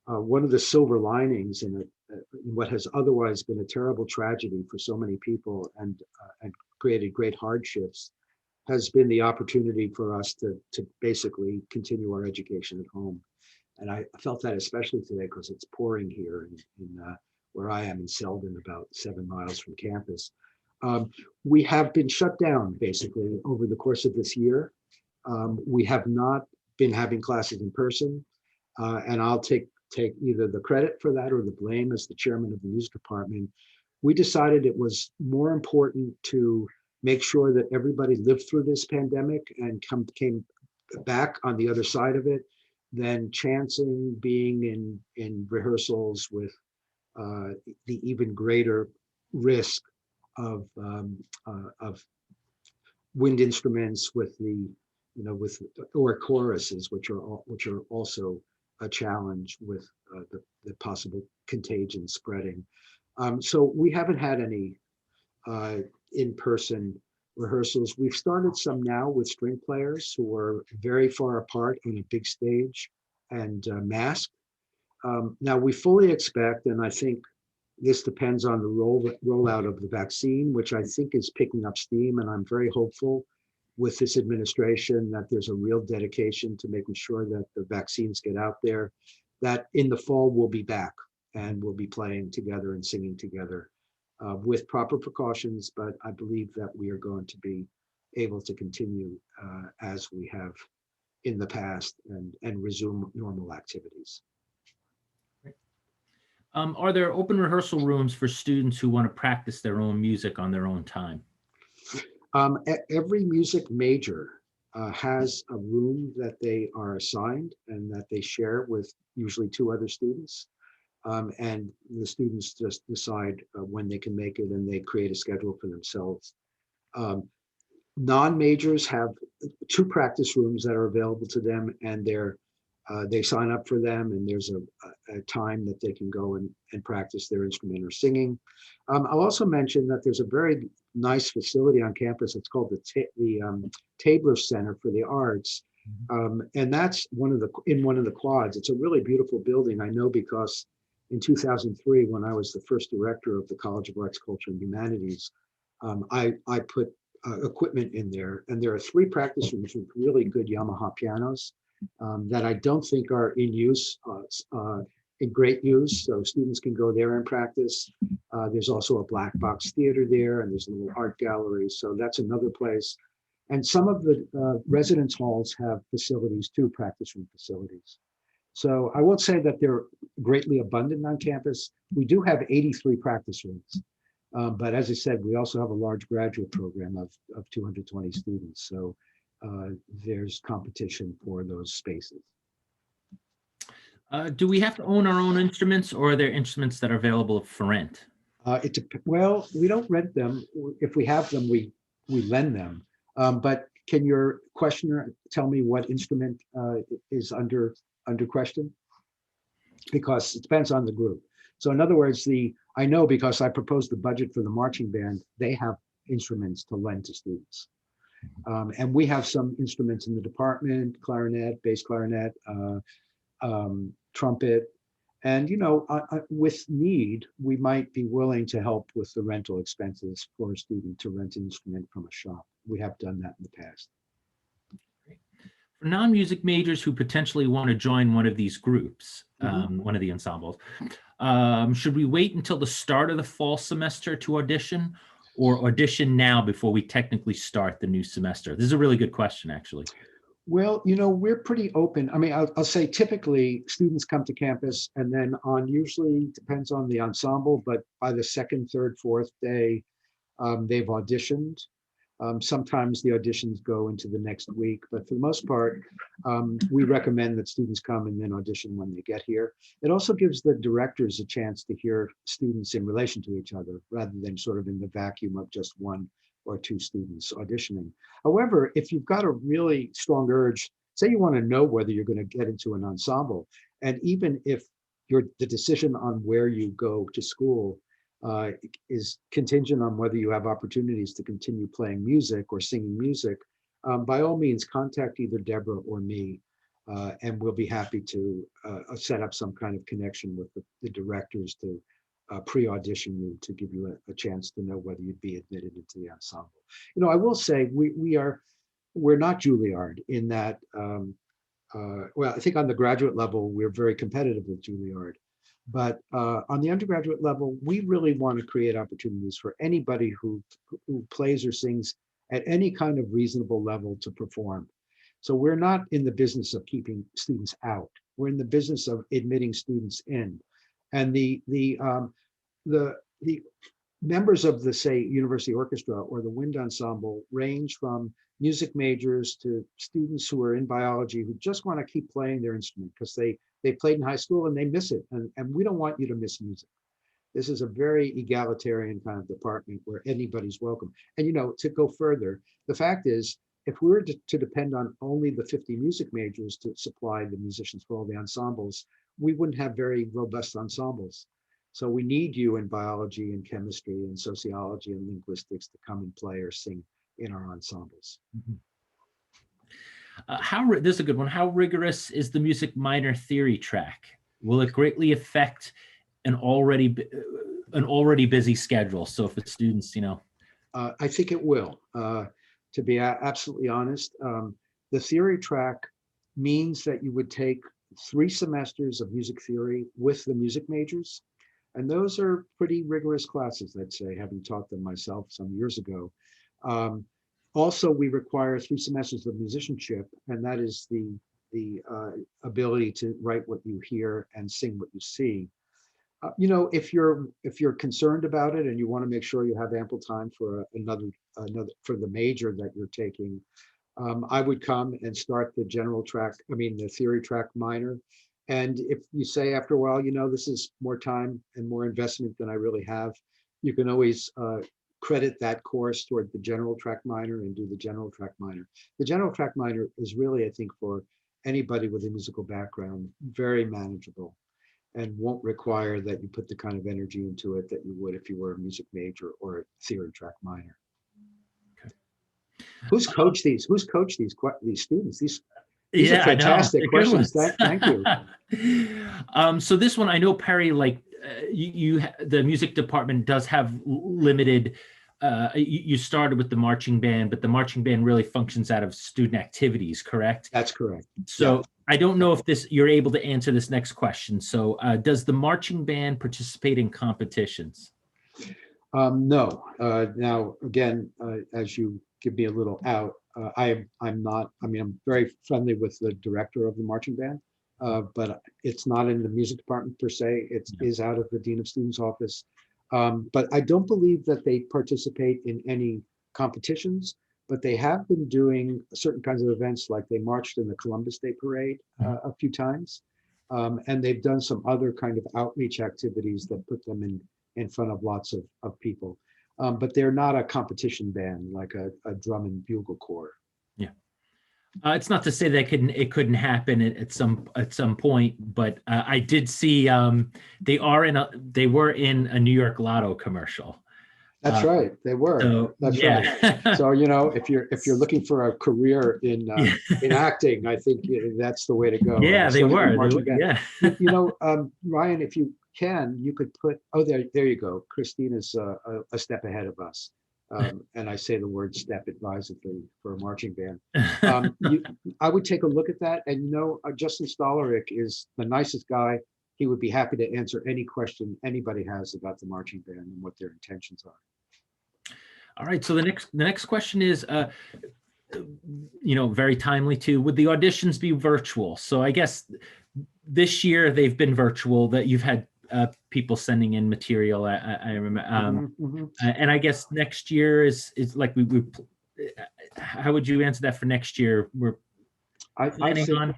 one of the silver linings in what has otherwise been a terrible tragedy for so many people and created great hardships has been the opportunity for us to basically continue our education at home. And I felt that especially today because it's pouring here in where I am in Selden, about 7 miles from campus. We have been shut down basically over the course of this year. We have not been having classes in person, and I'll take either the credit for that or the blame as the chairman of the music department. We decided it was more important to make sure that everybody lived through this pandemic and came back on the other side of it than chancing being in rehearsals with the even greater risk of wind instruments with or choruses, which are also a challenge with the possible contagion spreading. So we haven't had any in-person rehearsals. We've started some now with string players who are very far apart on a big stage and masked. Now we fully expect, and I think this depends on the rollout of the vaccine, which I think is picking up steam, and I'm very hopeful with this administration that there's a real dedication to making sure that the vaccines get out there, that in the fall we'll be back and we'll be playing together and singing together with proper precautions, but I believe that we are going to be able to continue as we have in the past and resume normal activities. Are there open rehearsal rooms for students who want to practice their own music on their own time? Every music major has a room that they are assigned and that they share with usually 2 other students. And the students just decide when they can make it and they create a schedule for themselves. Non-majors have 2 practice rooms that are available to them, and they sign up for them, and there's a time that they can go and practice their instrument or singing. I'll also mention that there's a very nice facility on campus. It's called the Tabler Center for the Arts. And that's in one of the quads. It's a really beautiful building. I know because in 2003, when I was the first director of the College of Arts, Culture, and Humanities, I put equipment in there. And there are 3 practice rooms with really good Yamaha pianos that I don't think are in use, in great use. So students can go there and practice. There's also a black box theater there, and there's a little art gallery. So that's another place. And some of the residence halls have facilities too, practice room facilities. So I won't say that they're greatly abundant on campus. We do have 83 practice rooms. But as I said, we also have a large graduate program of 220 students. So there's competition for those spaces. Do we have to own our own instruments, or are there instruments that are available for rent? Well, we don't rent them. If we have them, we lend them. But can your questioner tell me what instrument is under question? Because it depends on the group. So in other words, I know because I proposed the budget for the marching band, they have instruments to lend to students. And we have some instruments in the department: clarinet, bass clarinet, trumpet. And, with need, we might be willing to help with the rental expenses for a student to rent an instrument from a shop. We have done that in the past. For non-music majors who potentially want to join one of these groups, one of the ensembles, should we wait until the start of the fall semester to audition, or audition now before we technically start the new semester? This is a really good question, actually. Well, we're pretty open. I mean, I'll say typically students come to campus and then usually depends on the ensemble, but by the 2nd, 3rd, 4th day, they've auditioned. Sometimes the auditions go into the next week, but for the most part, we recommend that students come and then audition when they get here. It also gives the directors a chance to hear students in relation to each other, rather than sort of in the vacuum of just one or two students auditioning. However, if you've got a really strong urge, say you want to know whether you're going to get into an ensemble, and even if the decision on where you go to school is contingent on whether you have opportunities to continue playing music or singing music, by all means, contact either Deborah or me, and we'll be happy to set up some kind of connection with the directors to pre-audition you, to give you a chance to know whether you'd be admitted into the ensemble. You know, I will say we're not Juilliard in that, well, I think on the graduate level, we're very competitive with Juilliard. But on the undergraduate level, we really want to create opportunities for anybody who plays or sings at any kind of reasonable level to perform. So we're not in the business of keeping students out. We're in the business of admitting students in. And the members of the, say, University Orchestra or the wind ensemble range from music majors to students who are in biology who just want to keep playing their instrument because they played in high school and they miss it. And we don't want you to miss music. This is a very egalitarian kind of department where anybody's welcome. And, you know, to go further, the fact is, if we were to depend on only the 50 music majors to supply the musicians for all the ensembles, we wouldn't have very robust ensembles. So we need you in biology and chemistry and sociology and linguistics to come and play or sing in our ensembles. Mm-hmm. This is a good one. How rigorous is the music minor theory track? Will it greatly affect an already busy schedule? So if the students, you know, I think it will. To be absolutely honest, the theory track means that you would take 3 semesters of music theory with the music majors, and those are pretty rigorous classes, I'd say, having taught them myself some years ago. Also, we require 3 semesters of musicianship, and that is the ability to write what you hear and sing what you see. You know, if you're concerned about it and you want to make sure you have ample time for another for the major that you're taking, I would come and start the the theory track minor. And if you say after a while, you know, this is more time and more investment than I really have, you can always credit that course toward the general track minor and do the general track minor. The general track minor is really, I think, for anybody with a musical background, very manageable and won't require that you put the kind of energy into it that you would if you were a music major or a theory track minor. Okay. Who's coached these students? These are fantastic questions. Thank you. So this one, I know, Perry, like the music department does have limited, you started with the marching band, but the marching band really functions out of student activities, correct? That's correct. So yeah. I don't know if you're able to answer this next question. So does the marching band participate in competitions? No. Now, again, as you give me a little out, I'm not, I mean, I'm very friendly with the director of the marching band, but it's not in the music department per se. It is out of the Dean of Students office. But I don't believe that they participate in any competitions, but they have been doing certain kinds of events, like they marched in the Columbus Day Parade a few times. And they've done some other kind of outreach activities that put them in front of lots of people. But they're not a competition band like a drum and bugle corps. Yeah, it's not to say that it couldn't happen at some point, but I did see they were in a New York Lotto commercial. That's right, they were. So, that's yeah. Right. So you know, if you're looking for a career in acting, I think that's the way to go. Yeah, they were. Yeah. You know, Ryan, if you can, you could put, there you go. Christina's a step ahead of us. And I say the word step advisedly for a marching band. I would take a look at that, and you know, Justin Stolarick is the nicest guy. He would be happy to answer any question anybody has about the marching band and what their intentions are. All right, so the next question is, you know, very timely too. Would the auditions be virtual? So I guess this year they've been virtual. That you've had people sending in material. I remember, and I guess next year is like we how would you answer that for next year? We're I planning think, on.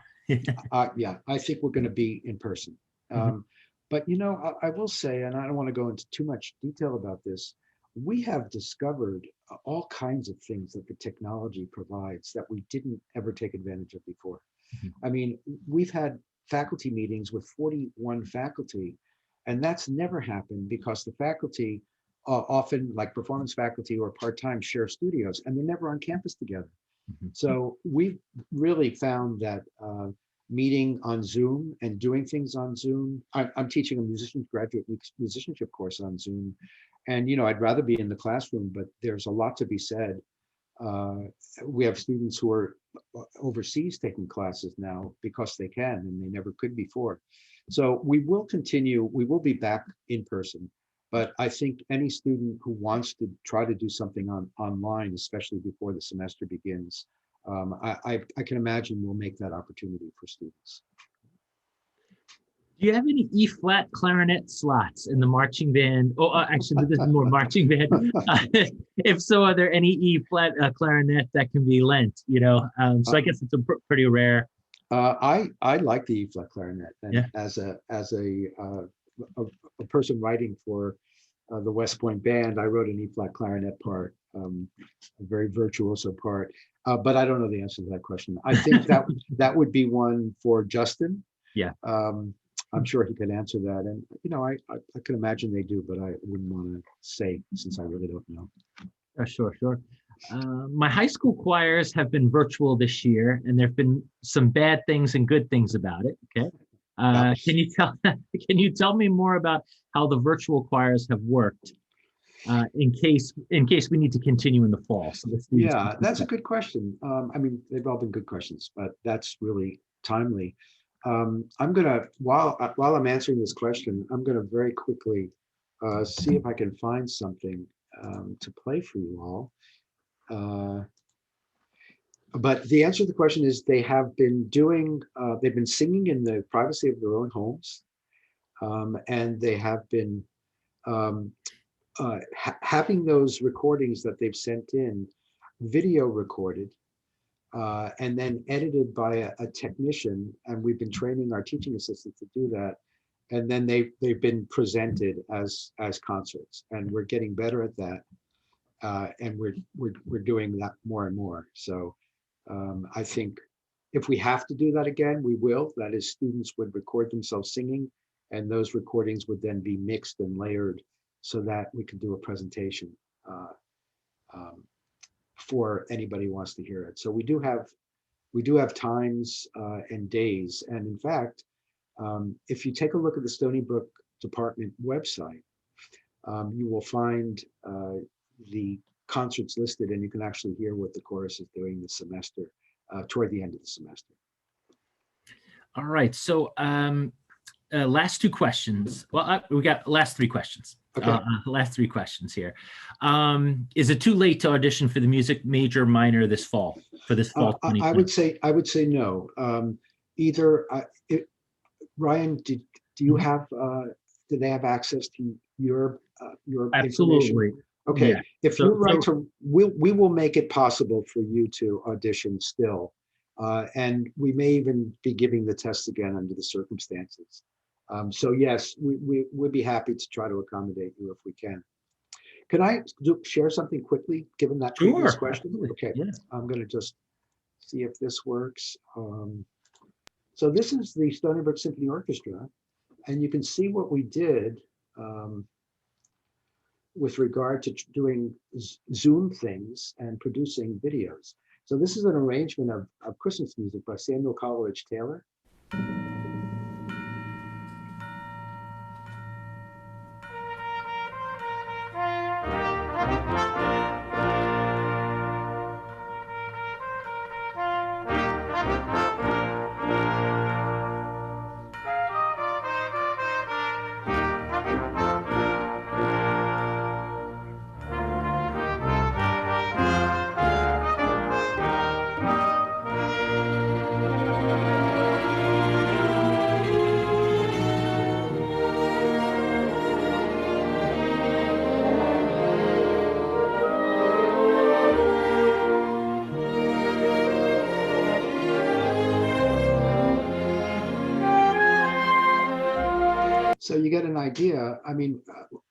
yeah, I think we're going to be in person. Mhm. But I will say, and I don't want to go into too much detail about this, we have discovered all kinds of things that the technology provides that we didn't ever take advantage of before. Mhm. I mean, we've had faculty meetings with 41 faculty, and that's never happened because the faculty often, like performance faculty or part-time, share studios, and they're never on campus together. Mhm. So we really found that meeting on Zoom and doing things on Zoom. I'm teaching a graduate musicianship course on Zoom, and I'd rather be in the classroom, but there's a lot to be said. Uh, we have students who are overseas taking classes now because they can, and they never could before. So we will continue. We will be back in person. But I think any student who wants to try to do something online, especially before the semester begins, I can imagine we'll make that opportunity for students. Do you have any E flat clarinet slots in the marching band? Oh, actually, this is more marching band. If so, are there any E flat clarinet that can be lent? So I guess it's a pretty rare. I like the E flat clarinet, and Yeah. as a person writing for the West Point band, I wrote an E flat clarinet part, a very virtuoso part. But I don't know the answer to that question. I think that would be one for Justin. Yeah. I'm sure he could answer that, and I can imagine they do, but I wouldn't want to say since I really don't know. Sure. My high school choirs have been virtual this year, and there have been some bad things and good things about it. Okay. Can you tell me more about how the virtual choirs have worked in case we need to continue in the fall? So Yeah, that's a good question. I mean, they've all been good questions, but that's really timely. I'm gonna while I'm answering this question, I'm gonna very quickly see if I can find something to play for you all. But the answer to the question is they've been singing in the privacy of their own homes, and they have been um, having those recordings that they've sent in video recorded and then edited by a technician, and we've been training our teaching assistants to do that. And then they've been presented as concerts, and we're getting better at that, and we're doing that more and more. So I think if we have to do that again, we will. That is, students would record themselves singing, and those recordings would then be mixed and layered so that we could do a presentation for anybody who wants to hear it. So we do have times and days, and in fact, if you take a look at the Stony Brook department website, you will find the concerts listed, and you can actually hear what the chorus is doing this semester, toward the end of the semester. All right. So last two questions. Well, we got last three questions. Okay. Last three questions here. Is it too late to audition for the music major minor this fall? For this fall? I would say no. Ryan, do you have? Do they have access to your Absolutely. information? Okay. Yeah. If you write to, we will make it possible for you to audition still, and we may even be giving the test again under the circumstances. So yes, we would be happy to try to accommodate you if we can. Can I share something quickly, given that previous question? Absolutely. Okay, Yeah. I'm going to just see if this works. So this is the Stony Brook Symphony Orchestra, and you can see what we did with regard to doing Zoom things and producing videos. So this is an arrangement of Christmas music by Samuel Coleridge Taylor. So you get an idea. I mean,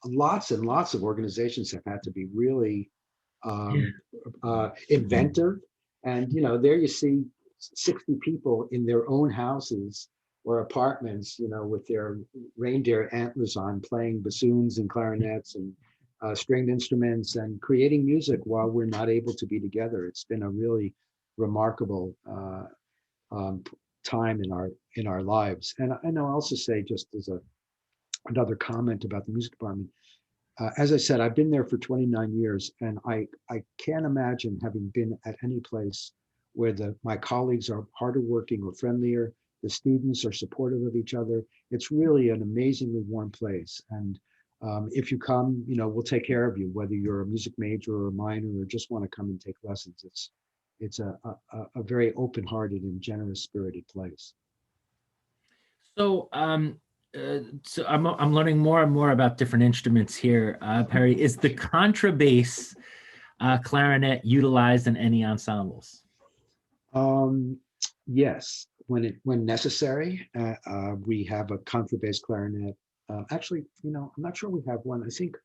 lots and lots of organizations have had to be really Yeah. um, inventive. And, there you see 60 people in their own houses or apartments, with their reindeer antlers on, playing bassoons and clarinets and stringed instruments and creating music while we're not able to be together. It's been a really remarkable um, time in our lives. And I'll also say, just as another comment about the music department, as I said, I've been there for 29 years, and I can't imagine having been at any place where my colleagues are harder working or friendlier. The students are supportive of each other. It's really an amazingly warm place. And if you come, we'll take care of you, whether you're a music major or a minor or just want to come and take lessons. It's a very open-hearted and generous spirited place. So, so I'm learning more and more about different instruments here. Perry, is the contrabass clarinet utilized in any ensembles? Um, yes, when necessary, we have a contrabass clarinet. Actually, I'm not sure we have one. I think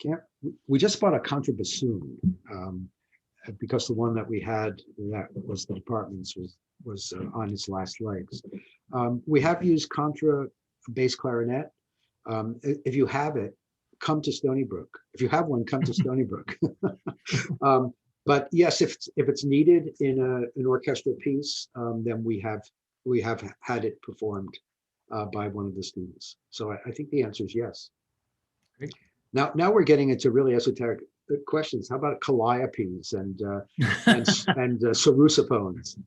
can't we just bought a contrabassoon because the one that we had that was the department's was on its last legs. We have used contra bass clarinet. If you have it, come to Stony Brook. If you have one, come to Stony Brook. But yes, if it's needed in an orchestral piece, then we have had it performed by one of the students. So I think the answer is yes. Great. Now we're getting into really esoteric questions. How about calliopes and sarrusophones?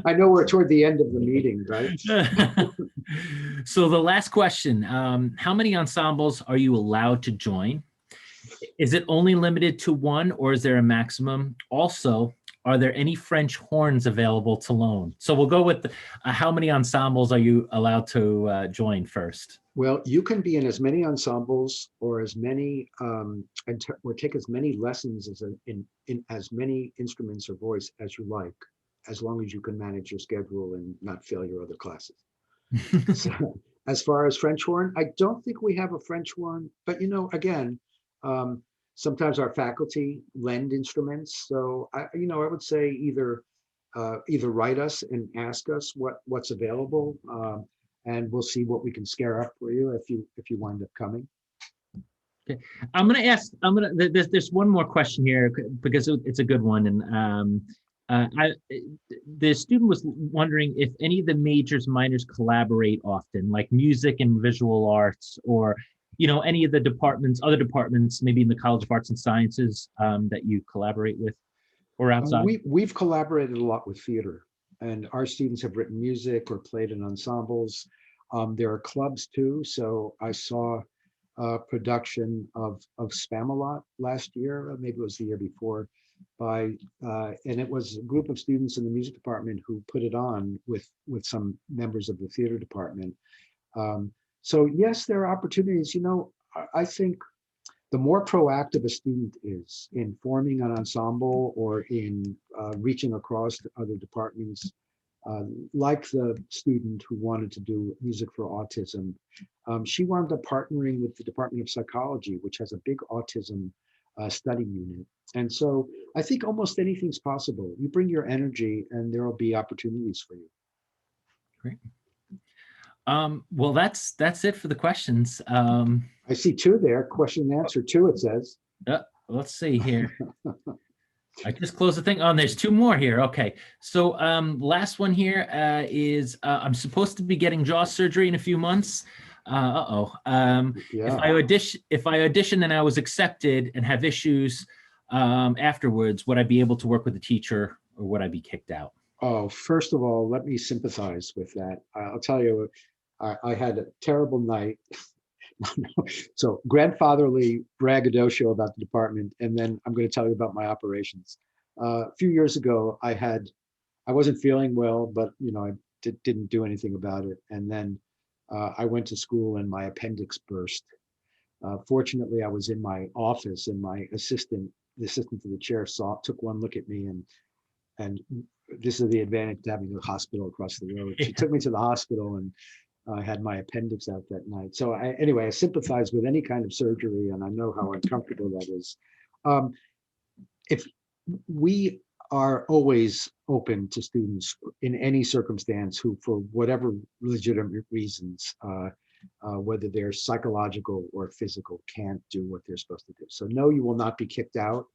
I know we're toward the end of the meeting, right? So the last question, how many ensembles are you allowed to join? Is it only limited to one, or is there a maximum? Also, are there any French horns available to loan? So we'll go with how many ensembles are you allowed to join first? Well, you can be in as many ensembles or as many or take as many lessons in as many instruments or voice as you like, as long as you can manage your schedule and not fail your other classes. So, as far as French horn, I don't think we have a French horn, but again, sometimes our faculty lend instruments. So I would say either write us and ask us what's available, and we'll see what we can scare up for you if you wind up coming. Okay, there's one more question here because it's a good one, and the student was wondering if any of the majors minors collaborate often, like music and visual arts, or any of the other departments, maybe in the College of Arts and Sciences, that you collaborate with or outside. We've collaborated a lot with theater, and our students have written music or played in ensembles. There are clubs too. So I saw a production of Spamalot last year, maybe it was the year before, and it was a group of students in the music department who put it on with some members of the theater department. So yes, there are opportunities. I think the more proactive a student is in forming an ensemble or in reaching across to other departments, like the student who wanted to do music for autism, she wound up partnering with the Department of Psychology, which has a big autism study unit. And so I think almost anything's possible. You bring your energy and there will be opportunities for you. Great. Well, that's it for the questions. I see two there, question and answer two, it says. Let's see here. I just closed the thing. Oh, and there's two more here. Okay. So last one here is I'm supposed to be getting jaw surgery in a few months. Yeah. If I audition and I was accepted and have issues afterwards, would I be able to work with a teacher or would I be kicked out? Oh, first of all, let me sympathize with that. I'll tell you, I had a terrible night. So grandfatherly braggadocio about the department, and then I'm going to tell you about my operations. A few years ago, I wasn't feeling well, but I didn't do anything about it. And then I went to school and my appendix burst. Fortunately, I was in my office, and the assistant to the chair took one look at me, and this is the advantage to having a hospital across the road. She took me to the hospital, and I had my appendix out that night. So anyway, I sympathize with any kind of surgery, and I know how uncomfortable that is. Um, if we are always open to students in any circumstance who, for whatever legitimate reasons, whether they're psychological or physical, can't do what they're supposed to do. So no, you will not be kicked out.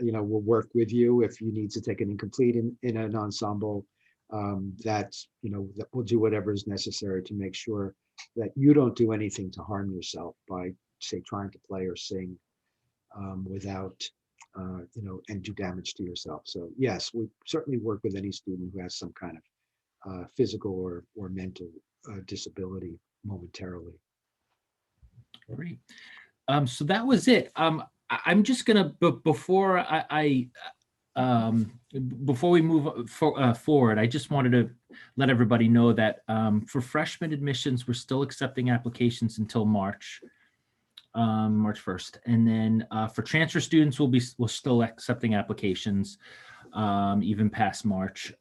We'll work with you if you need to take an incomplete in an ensemble. That we'll do whatever is necessary to make sure that you don't do anything to harm yourself by, say, trying to play or sing without, and do damage to yourself. So yes, we certainly work with any student who has some kind of physical or mental disability momentarily. Great. So that was it. I'm just gonna, before before we move forward, I just wanted to let everybody know that for freshman admissions, we're still accepting applications until March 1st, and then for transfer students, we're still accepting applications even past March.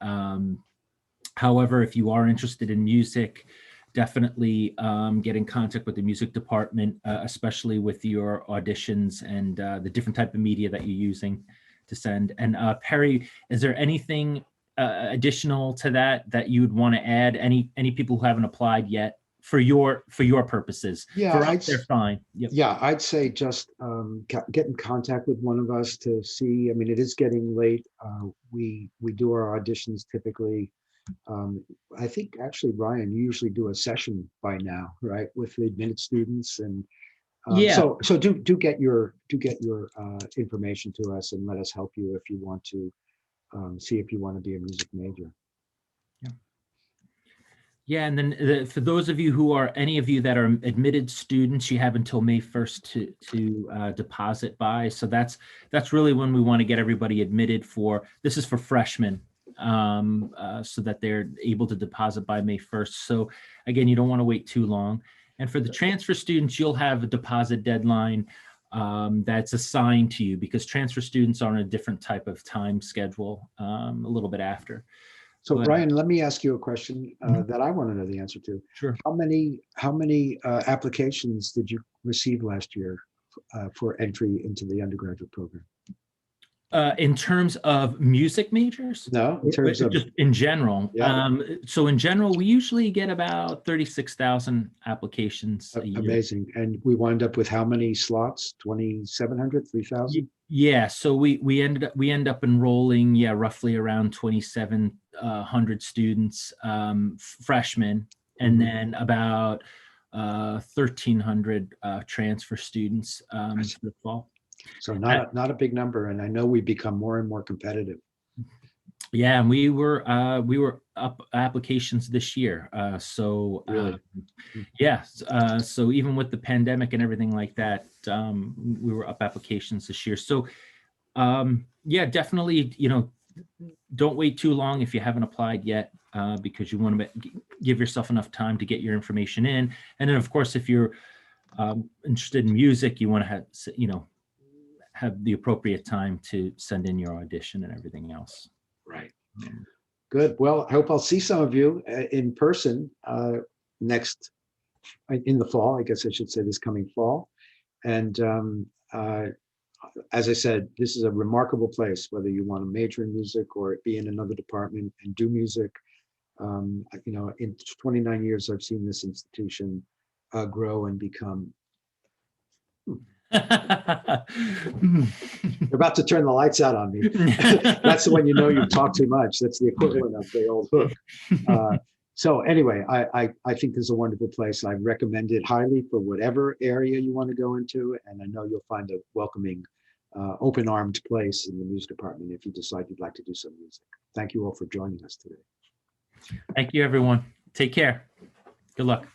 However, if you are interested in music, definitely get in contact with the music department, especially with your auditions and the different type of media that you're using to send. And Perry, is there anything additional to that you would want to add? Any people who haven't applied yet for your purposes? Yeah, For us, they're fine. Yep. Yeah, I'd say just get in contact with one of us to see. I mean, it is getting late. We do our auditions typically. I think actually, Ryan, you usually do a session by now, right, with the admitted students, and Yeah. So do get your information to us and let us help you if you want to see if you want to be a music major. Yeah, and then for those of you who are, any of you that are admitted students, you have until May 1st to deposit by. So that's really when we want to get everybody admitted for. This is for freshmen, so that they're able to deposit by May 1st. So again, you don't want to wait too long. And for the transfer students, you'll have a deposit deadline that's assigned to you, because transfer students are on a different type of time schedule a little bit after. So But- Brian, let me ask you a question that I want to know the answer to. Sure. How many applications did you receive last year for entry into the undergraduate program? In terms of music majors? No, in terms of just in general. Yeah. So in general, we usually get about 36,000 applications a year. Amazing. And we wind up with how many slots? 2,700, 3,000? Yeah. So we end up enrolling, roughly around 2,700 students, freshmen, and then about 1,300 transfer students for the fall. So not a big number, and I know we become more and more competitive. Yeah, and we were up applications this year. So Really? So even with the pandemic and everything like that, we were up applications this year. So definitely, don't wait too long if you haven't applied yet, because you want to give yourself enough time to get your information in. And then of course, if you're interested in music, you want to have the appropriate time to send in your audition and everything else. Right. Good. Well, I hope I'll see some of you in person next in the fall. I guess I should say this coming fall. And as I said, this is a remarkable place, whether you want to major in music or be in another department and do music. In 29 years, I've seen this institution grow and become. They're about to turn the lights out on me. That's when you know you've talked too much. That's the equivalent of the old hook. So anyway, I think this is a wonderful place. I recommend it highly for whatever area you want to go into. And I know you'll find a welcoming, open-armed place in the music department if you decide you'd like to do some music. Thank you all for joining us today. Thank you, everyone. Take care. Good luck.